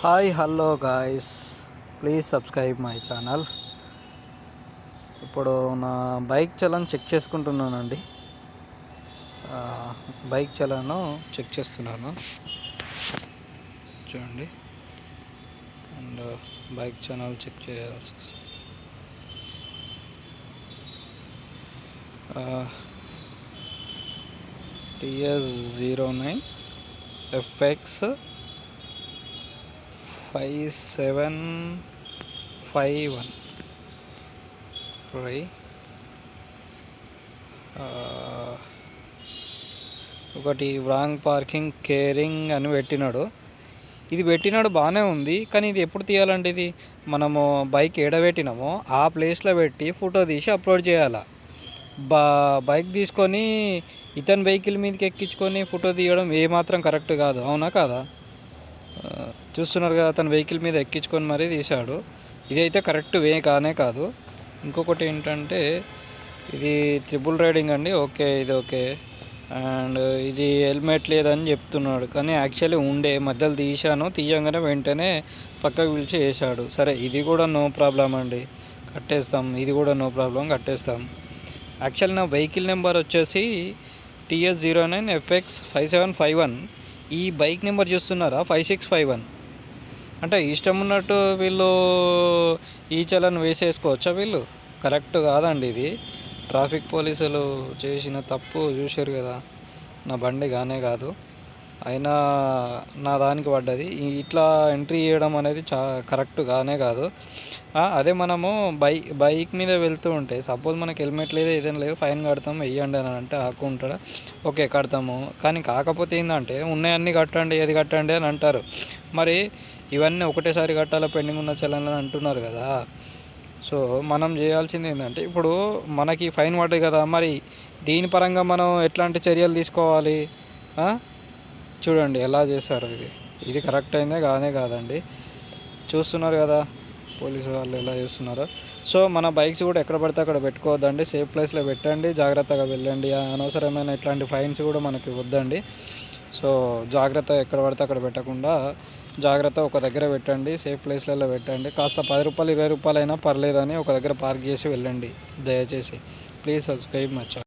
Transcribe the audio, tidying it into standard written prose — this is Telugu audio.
Hi hello guys, please subscribe my channel. ఇప్పుడు నా బైక్ చలాన్ చెక్ చేసుకుంటున్నానండి. బైక్ చలాను చెక్ చేస్తున్నాను చూడండి. అండ్ బైక్ ఛానల్ చెక్ చేయాల్సి TS09 FX 5751 ఒకటి రాంగ్ పార్కింగ్ కేరింగ్ అని పెట్టినాడు. ఇది పెట్టినాడు బాగానే ఉంది, కానీ ఇది ఎప్పుడు తీయాలంటే ఇది మనము బైక్ ఏడబెట్టినామో ఆ ప్లేస్లో పెట్టి ఫోటో తీసి అప్లోడ్ చేయాలి. బైక్ తీసుకొని ఇతని వెహికల్ మీదకి ఎక్కించుకొని ఫోటో తీయడం ఏమాత్రం కరెక్ట్ కాదు, అవునా కాదా? చూస్తున్నారు కదా, తన వెహికల్ మీద ఎక్కించుకొని మరీ తీశాడు. ఇదైతే కరెక్ట్ వే కాదు. ఇంకొకటి ఏంటంటే ఇది ట్రిపుల్ రైడింగ్ అండి. ఓకే, ఇది ఓకే. అండ్ ఇది హెల్మెట్ లేదని చెప్తున్నాడు, కానీ యాక్చువల్లీ ఉండే మధ్యలో తీయంగానే వెంటనే పక్కకు పిలిచి వేసాడు. సరే, ఇది కూడా నో ప్రాబ్లం అండి, కట్టేస్తాం. ఇది కూడా నో ప్రాబ్లం, కట్టేస్తాం. యాక్చువల్లీ నా వెహికల్ నెంబర్ వచ్చేసి TS09 FX 5751. ఈ బైక్ నెంబర్ చూస్తున్నారా, 5651. అంటే ఇష్టం ఉన్నట్టు వీళ్ళు ఈ చలాన్ వేసేసుకోవచ్చా? వీళ్ళు కరెక్ట్ కాదండి. ఇది ట్రాఫిక్ పోలీసులు చేసిన తప్పు చూశారు కదా. నా బండి కాదు, అయినా నా దానికి పడ్డది. ఇట్లా ఎంట్రీ చేయడం అనేది కరెక్ట్ కాదు. అదే మనము బైక్ మీద వెళ్తూ ఉంటే సపోజ్ మనకి హెల్మెట్ లేదు, ఏదైనా లేదు, ఫైన్ కడతాము, వెయ్యండి అని అంటే ఆకుంటాడా? ఓకే, కడతాము. కానీ కాకపోతే ఏంటంటే ఉన్నాయన్నీ కట్టండి, ఏది కట్టండి అని అంటారు. మరి ఇవన్నీ ఒకటేసారి కట్టాలా పెండింగ్ ఉన్న చలాన్లు అంటున్నారు కదా. సో మనం చేయాల్సింది ఏంటంటే, ఇప్పుడు మనకి ఫైన్ పడ్డది కదా, మరి దీని పరంగా మనం ఎట్లాంటి చర్యలు తీసుకోవాలి? చూడండి ఎలా చేశారు. ఇది కరెక్ట్ అయిందే కాదండి. చూస్తున్నారు కదా పోలీసు వాళ్ళు ఎలా చేస్తున్నారో. సో మన బైక్స్ కూడా ఎక్కడ పడితే అక్కడ పెట్టుకోవద్దండి, సేఫ్ ప్లేస్లో పెట్టండి, జాగ్రత్తగా వెళ్ళండి. అనవసరమైన ఇట్లాంటి ఫైన్స్ కూడా మనకి వద్దండి. సో జాగ్రత్త, ఎక్కడ పడితే అక్కడ పెట్టకుండా జాగ్రత్త ఒక దగ్గర పెట్టండి, సేఫ్ ప్లేస్లలో పెట్టండి. కాస్త 10 రూపాయలు 20 రూపాయలు అయినా పర్లేదని ఒక దగ్గర పార్క్ చేసి వెళ్ళండి దయచేసి. Please subscribe my channel.